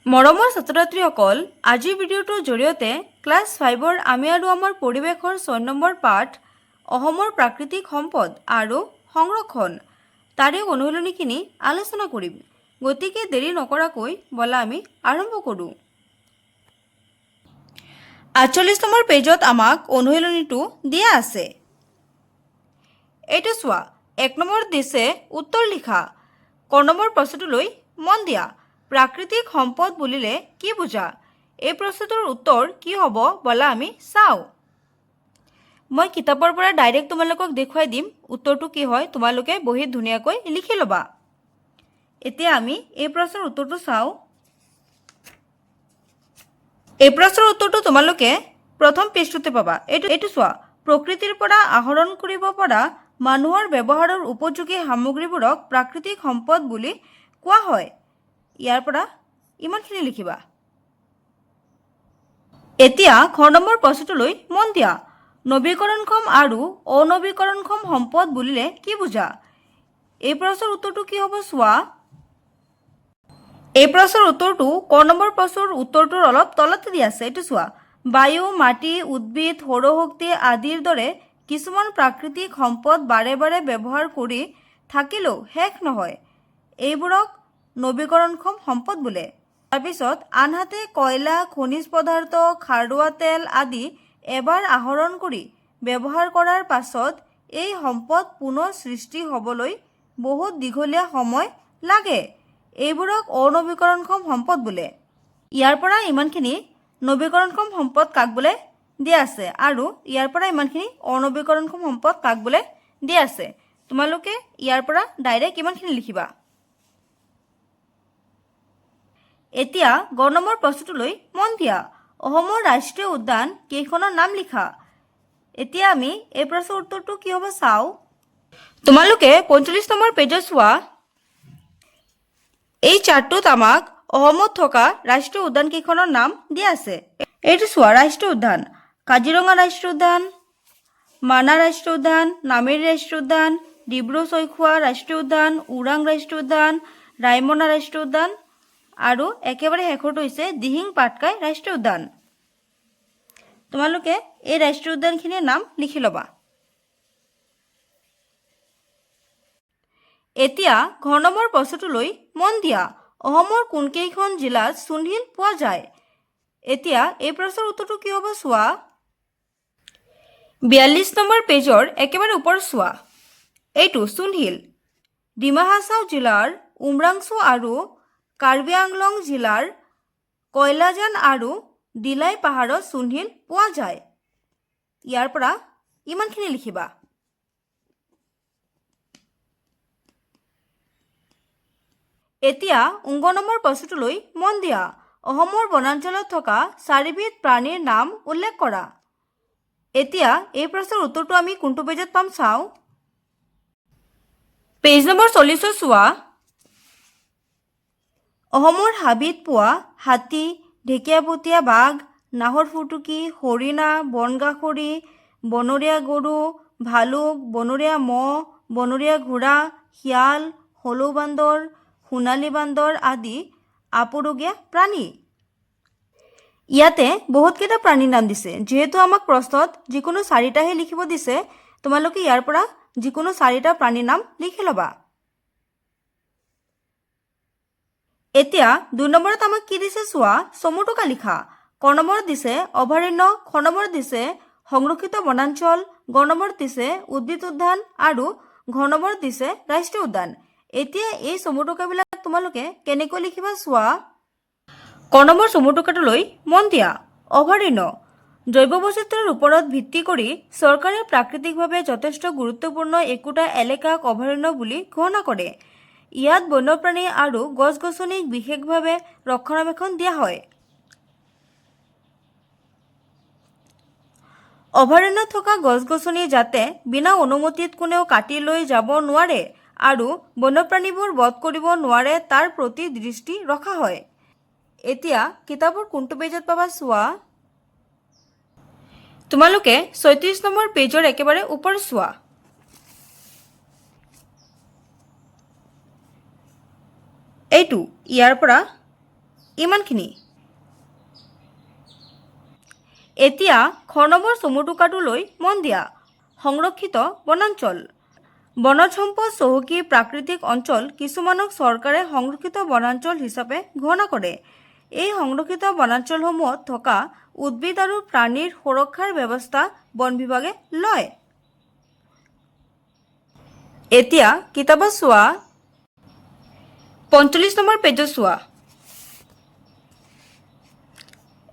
মৰমৰ ছাত্ৰ-ছাত্ৰীসকল, আজিৰ ভিডিঅ'টোৰ জৰিয়তে ক্লাছ 5ৰ আমি আৰু আমাৰ পৰিৱেশৰ 6 নম্বৰ পাঠ অসমৰ প্ৰাকৃতিক সম্পদ আৰু সংৰক্ষণ তাৰে অনুশীলনীখিনি আলোচনা কৰিম। গতিকে দেৰি নকৰাকৈ বলা আমি আৰম্ভ কৰোঁ। 48 নম্বৰ পেজত আমাক অনুশীলনীটো দিয়া আছে। এইটো চোৱা, 1 নম্বৰত দিছে উত্তৰ লিখা। ক নম্বৰ প্ৰশ্নটোলৈ মন দিয়া। প্ৰাকৃতিক সম্পদ বুলিলে কি বুজা? এই প্ৰশ্নটোৰ উত্তৰ কি হ'ব বলা আমি চাওঁ। মই কিতাপৰ পৰা ডাইৰেক্ট তোমালোকক দেখুৱাই দিম উত্তৰটো কি হয়, তোমালোকে বহীত ধুনীয়াকৈ লিখি ল'বা। এতিয়া আমি এই প্ৰশ্নৰ উত্তৰটো চাওঁ। এই প্ৰশ্নৰ উত্তৰটো তোমালোকে প্ৰথম পেজটোতে পাবা। এইটো চোৱা, প্ৰকৃতিৰ পৰা আহৰণ কৰিব পৰা মানুহৰ ব্যৱহাৰৰ উপযোগী সামগ্ৰীবোৰক প্ৰাকৃতিক সম্পদ বুলি কোৱা হয়। ইয়াৰ পৰা ইমানখিনি লিখিবা। এতিয়া খ নম্বৰ প্ৰশ্নটোলৈ মন দিয়া। নৱীকৰণক্ষম আৰু অনৱীকৰণক্ষম সম্পদ বুলিলে কি বুজা? এই প্ৰশ্নৰ উত্তৰটো কি হ'ব চোৱা। এই প্ৰশ্নৰ উত্তৰটো ক নম্বৰ প্ৰশ্নৰ উত্তৰটোৰ অলপ তলতে দিয়া আছে। এইটো চোৱা, বায়ু, মাটি, উদ্ভিদ, সৌৰশক্তি আদিৰ দৰে কিছুমান প্ৰাকৃতিক সম্পদ বাৰে বাৰে ব্যৱহাৰ কৰি থাকিলেও শেষ নহয়। এইবোৰক নৱীকৰণক্ষম সম্পদ বোলে। তাৰপিছত আনহাতে কয়লা, খনিজ পদাৰ্থ, খাৰুৱা তেল আদি এবাৰ আহৰণ কৰি ব্যৱহাৰ কৰাৰ পাছত এই সম্পদ পুনৰ সৃষ্টি হ'বলৈ বহুত দীঘলীয়া সময় লাগে। এইবোৰক অনৱীকৰণক্ষম সম্পদ বোলে। ইয়াৰ পৰা ইমানখিনি নৱীকৰণক্ষম সম্পদ কাক বোলে দিয়া আছে আৰু ইয়াৰ পৰা ইমানখিনি অনৱীকৰণক্ষম সম্পদ কাক বোলে দিয়া আছে। তোমালোকে ইয়াৰ পৰা ডাইৰেক্ট ইমানখিনি লিখিবা। এতিয়া গ নম্বৰ প্ৰশ্নটোলৈ মন দিয়া। অসমৰ ৰাষ্ট্ৰীয় উদ্যান কেইখনৰ নাম লিখা। এতিয়া আমি এই প্ৰশ্নৰ উত্তৰটো কি হ'ব চাওঁ। তোমালোকে 45 নম্বৰ পেজত চোৱা। এই চাৰ্টটোত আমাক অসমত থকা ৰাষ্ট্ৰীয় উদ্যান কেইখনৰ নাম দিয়া আছে। এইটো চোৱা, ৰাষ্ট্ৰীয় উদ্যান কাজিৰঙা ৰাষ্ট্ৰীয় উদ্যান, মানাহ ৰাষ্ট্ৰীয় উদ্যান, নামেৰি ৰাষ্ট্ৰীয় উদ্যান, ডিব্ৰু-চৈখোৱা ৰাষ্ট্ৰীয় উদ্যান, ওৰাং ৰাষ্ট্ৰীয় উদ্যান, ৰায়মনা ৰাষ্ট্ৰীয় উদ্যান আৰু একেবাৰে শেষৰটো হৈছে দিহিং পাটকাই ৰাষ্ট্ৰীয় উদ্যান। তোমালোকে এই ৰাষ্ট্ৰীয় উদ্যানখিনিৰ নাম লিখি ল'বা। এতিয়া ঘ নম্বৰ প্ৰশ্নটোলৈ মন দিয়া। অসমৰ কোনকেইখন জিলাত চূণশিল পোৱা যায়? এতিয়া এই প্ৰশ্নৰ উত্তৰটো কি হ'ব চোৱা। 42 নম্বৰ পেজৰ একেবাৰে ওপৰত চোৱা। এইটো চূণশিল ডিমা হাছাও জিলাৰ উমৰাংচু আৰু কাৰ্বি আংলং জিলাৰ কয়লাজান আৰু দিলাই পাহাৰত চূণশিল পোৱা যায়। ইয়াৰ পৰা ইমানখিনি লিখিবা। এতিয়া ঙ নম্বৰ প্ৰশ্নটোলৈ মন দিয়া। অসমৰ বনাঞ্চলত থকা 4বিধ প্ৰাণীৰ নাম উল্লেখ কৰা। এতিয়া এই প্ৰশ্নৰ উত্তৰটো আমি কোনটো পেজত পাম চাওঁ। পেজ নম্বৰ 40 চোৱা। অসমৰ হাবিত পোৱা হাতী, ঢেকীয়াপতীয়া বাঘ, নাহৰ ফুটুকী, হৰিণা, বনগাহৰি, বনৰীয়া গৰু, ভালুক, বনৰীয়া মহ, বনৰীয়া ঘোঁৰা, শিয়াল, হলৌ বান্দৰ, সোণালী বান্দৰ আদি আপুৰুগীয়া প্ৰাণী। ইয়াতে বহুতকেইটা প্ৰাণীৰ নাম দিছে। যিহেতু আমাক প্ৰশ্নত যিকোনো 4টাহে লিখিব দিছে, তোমালোকে ইয়াৰ পৰা যিকোনো 4টা প্ৰাণীৰ নাম লিখি ল'বা। এতিয়া 2 নম্বৰত আমাক কি দিছে চোৱা। চমুটোকা লিখা। ক নম্বৰত দিছে অভয়াৰণ্য, খ নম্বৰত দিছে সংৰক্ষিত বনাঞ্চল, গ নম্বৰত দিছে উদ্ভিদ উদ্যান আৰু ঘ নম্বৰত দিছে ৰাষ্ট্ৰীয় উদ্যান। এতিয়া এই চমুটোকাবিলাক তোমালোকে কেনেকৈ লিখিবা চোৱা। ক নম্বৰ চমুটোকাটোলৈ মন দিয়া। অভয়াৰণ্য জৈৱ বৈচিত্ৰ্যৰ ওপৰত ভিত্তি কৰি চৰকাৰে প্ৰাকৃতিকভাৱে যথেষ্ট গুৰুত্বপূৰ্ণ একোটা এলেকাক অভয়াৰণ্য বুলি ঘোষণা কৰে। ইয়াত বন্যপ্ৰাণী আৰু গছ-গছনিক বিশেষভাৱে ৰক্ষণাবেক্ষণ দিয়া হয়। অভয়াৰণ্যত থকা গছ-গছনি যাতে বিনা অনুমতিত কোনেও কাটি লৈ যাব নোৱাৰে আৰু বন্যপ্ৰাণীবোৰ বধ কৰিব নোৱাৰে তাৰ প্ৰতি দৃষ্টি ৰখা হয়। এতিয়া কিতাপৰ কোনটো পেজত পাবা চোৱা। তোমালোকে 36 নম্বৰ পেজৰ একেবাৰে ওপৰত চোৱা। এইটো ইয়াৰ পৰা ইমানখিনি। এতিয়া খ নম্বৰ চমু টোকাটোলৈ মন দিয়া। সংৰক্ষিত বনাঞ্চল। বনজ সম্পদ চহকী প্ৰাকৃতিক অঞ্চল কিছুমানক চৰকাৰে সংৰক্ষিত বনাঞ্চল হিচাপে ঘোষণা কৰে। এই সংৰক্ষিত বনাঞ্চলসমূহত থকা উদ্ভিদ আৰু প্ৰাণীৰ সুৰক্ষাৰ ব্যৱস্থা বন বিভাগে লয়। এতিয়া কিতাপত চোৱা 45 নম্বৰ পেজত চোৱা।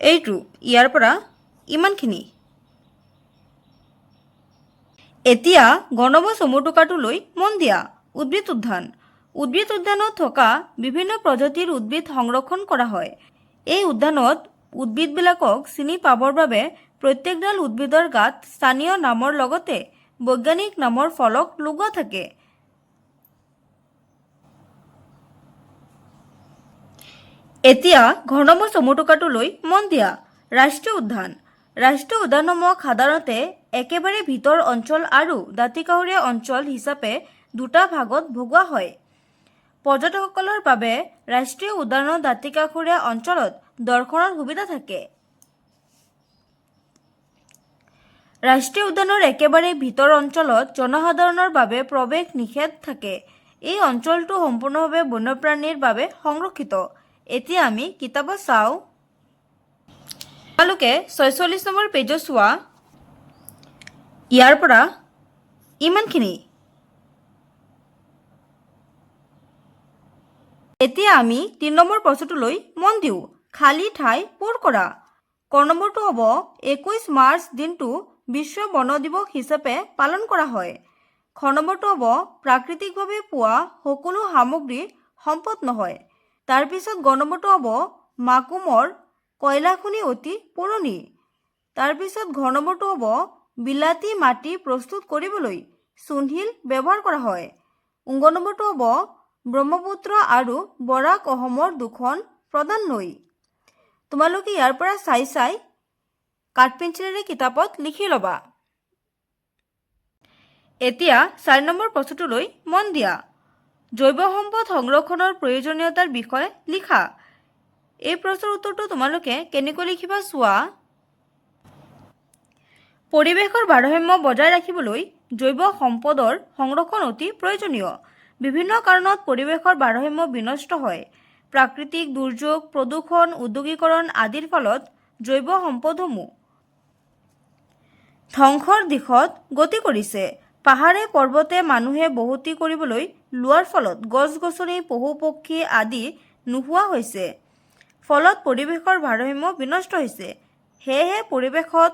এইটো ইয়াৰ পৰা ইমানখিনি। এতিয়া গণব চমু টোকাটোলৈ মন দিয়া। উদ্ভিদ উদ্যান। উদ্ভিদ উদ্যানত থকা বিভিন্ন প্ৰজাতিৰ উদ্ভিদ সংৰক্ষণ কৰা হয়। এই উদ্যানত উদ্ভিদবিলাকক চিনি পাবৰ বাবে প্ৰত্যেকডাল উদ্ভিদৰ গাত স্থানীয় নামৰ লগতে বৈজ্ঞানিক নামৰ ফলক লগোৱা থাকে। এতিয়া ঘৰ নম্বৰ চমু টোকাটোলৈ মন দিয়া। ৰাষ্ট্ৰীয় উদ্যান। ৰাষ্ট্ৰীয় উদ্যানসমূহক সাধাৰণতে একেবাৰে ভিতৰ অঞ্চল আৰু দাঁতিকাষৰীয়া অঞ্চল হিচাপে দুটা ভাগত ভগোৱা হয়। পৰ্যটকসকলৰ বাবে ৰাষ্ট্ৰীয় উদ্যানৰ দাঁতিকাষৰীয়া অঞ্চলত দৰ্শনৰ সুবিধা থাকে। ৰাষ্ট্ৰীয় উদ্যানৰ একেবাৰে ভিতৰ অঞ্চলত জনসাধাৰণৰ বাবে প্ৰৱেশ নিষেধ থাকে। এই অঞ্চলটো সম্পূৰ্ণভাৱে বন্যপ্ৰাণীৰ বাবে সংৰক্ষিত। এতিয়া আমি কিতাপত চাওঁ। তোমালোকে 46 নম্বৰ পেজত চোৱা। ইয়াৰ পৰা ইমানখিনি। এতিয়া আমি 3 নম্বৰ প্ৰশ্নটোলৈ মন দিওঁ। খালী ঠাই পূৰ কৰা। ক নম্বৰটো হ'ব 21 মাৰ্চ দিনটো বিশ্ব বন দিৱস হিচাপে পালন কৰা হয়। খ নম্বৰটো হ'ব প্ৰাকৃতিকভাৱে পোৱা সকলো সামগ্ৰী সম্পদ নহয়। তাৰপিছত গ নম্বৰটো হ'ব মাকুমৰ কয়লা খনি অতি পুৰণি। তাৰপিছত ঘ নম্বৰটো হ'ব বিলাতী মাটি প্ৰস্তুত কৰিবলৈ চূণশিল ব্যৱহাৰ কৰা হয়। গ নম্বৰটো হ'ব ব্ৰহ্মপুত্ৰ আৰু বৰাক অসমৰ দুখন প্ৰধান নৈ। তোমালোকে ইয়াৰ পৰা চাই কাঠপেঞ্চিলেৰে কিতাপত লিখি ল'বা। এতিয়া 4 নম্বৰ প্ৰশ্নটোলৈ মন দিয়া। জৈৱ সম্পদ সংৰক্ষণৰ প্ৰয়োজনীয়তাৰ বিষয়ে লিখা। এই প্ৰশ্নৰ উত্তৰটো তোমালোকে কেনেকৈ লিখিবা চোৱা। পৰিৱেশৰ ভাৰসাম্য বজাই ৰাখিবলৈ জৈৱ সম্পদৰ সংৰক্ষণ অতি প্ৰয়োজনীয়। বিভিন্ন কাৰণত পৰিৱেশৰ ভাৰসাম্য বিনষ্ট হয়। প্ৰাকৃতিক দুৰ্যোগ, প্ৰদূষণ, ঔদ্যোগিকৰণ আদিৰ ফলত জৈৱ সম্পদসমূহ ধ্বংসৰ দিশত গতি কৰিছে। পাহাৰে পৰ্বতে মানুহে বসতি কৰিবলৈ লোৱাৰ ফলত গছ-গছনি, পশু-পক্ষী আদি নোহোৱা হৈছে। ফলত পৰিৱেশৰ ভাৰসাম্য বিনষ্ট হৈছে। সেয়েহে পৰিৱেশত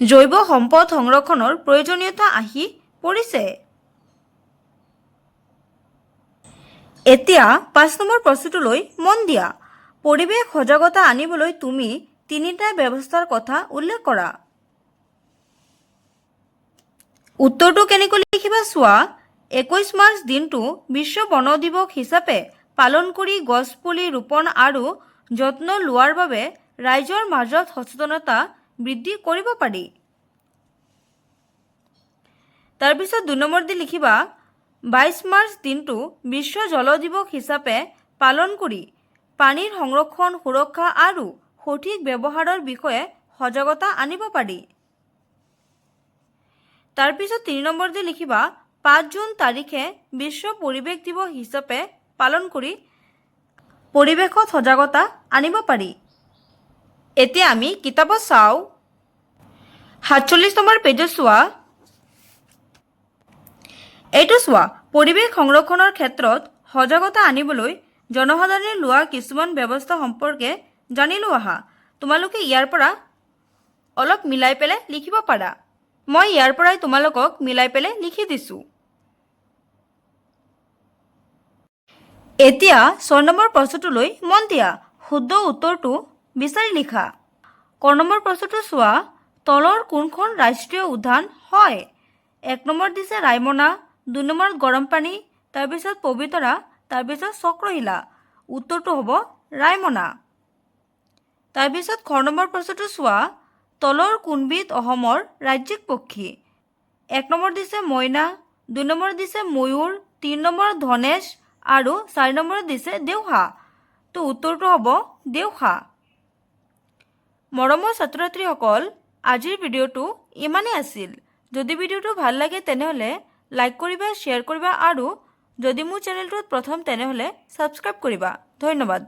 জৈৱ সম্পদ সংৰক্ষণৰ প্ৰয়োজনীয়তা আহি পৰিছে। এতিয়া 5 নম্বৰ প্ৰশ্নটোলৈ মন দিয়া। পৰিৱেশ সজাগতা আনিবলৈ তুমি তিনিটা ব্যৱস্থাৰ কথা উল্লেখ কৰা। উত্তৰটো কেনেকৈ লিখিবা চোৱা। 21 মাৰ্চ দিনটো বিশ্ব বন দিৱস হিচাপে পালন কৰি গছ পুলি ৰোপণ আৰু যত্ন লোৱাৰ বাবে ৰাইজৰ মাজত সচেতনতা বৃদ্ধি কৰিব পাৰি। তাৰপিছত 2 নম্বৰ দি লিখিবা 22 মাৰ্চ দিনটো বিশ্ব জল দিৱস হিচাপে পালন কৰি পানীৰ সংৰক্ষণ, সুৰক্ষা আৰু সঠিক ব্যৱহাৰৰ বিষয়ে সজাগতা আনিব পাৰি। তাৰপিছত 3 নম্বৰ দি লিখিবা 5 জুন তাৰিখে বিশ্ব পৰিৱেশ দিৱস হিচাপে পালন কৰি পৰিৱেশত সজাগতা আনিব পাৰি। এতিয়া আমি কিতাপত চাওঁ। 47 নম্বৰ পেজত চোৱা। এইটো চোৱা। পৰিৱেশ সংৰক্ষণৰ ক্ষেত্ৰত সজাগতা আনিবলৈ জনসাধাৰণে লোৱা কিছুমান ব্যৱস্থা সম্পৰ্কে জানিলো আহা। তোমালোকে ইয়াৰ পৰা অলপ মিলাই পেলাই লিখিব পাৰা। মই ইয়াৰ পৰাই তোমালোকক মিলাই পেলাই লিখি দিছোঁ। এতিয়া 6 নম্বৰ প্ৰশ্নটোলৈ মন দিয়া। শুদ্ধ উত্তৰটো বিচাৰি লিখা। ক নম্বৰ প্ৰশ্নটো চোৱা। তলৰ কোনখন ৰাষ্ট্ৰীয় উদ্যান হয়? 1 নম্বৰ দিছে ৰায়মনা, 2 নম্বৰত গৰমপানী, তাৰপিছত পবিতৰা, তাৰপিছত চক্ৰশিলা। উত্তৰটো হ'ব ৰায়মনা। তাৰপিছত খ নম্বৰ প্ৰশ্নটো চোৱা। তলৰ কোনবিধ অসমৰ ৰাজ্যিক পক্ষী? 1 নম্বৰ দিছে মইনা, 2 নম্বৰত দিছে ময়ূৰ, 3 নম্বৰত ধনেশ, আৰু 4 নম্বৰত দিছে দেওশা। তো উত্তৰটো হ'ব দেওশা। মৰমৰ ছাত্ৰ ছাত্ৰীসকল, আজিৰ ভিডিঅ'টো ইমানেই আছিল। যদি ভিডিঅ'টো ভাল লাগে তেনেহ'লে লাইক কৰিবা, শ্বেয়াৰ কৰিবা আৰু যদি মোৰ চেনেলটোত প্ৰথম তেনেহ'লে ছাবস্ক্ৰাইব কৰিবা। ধন্যবাদ।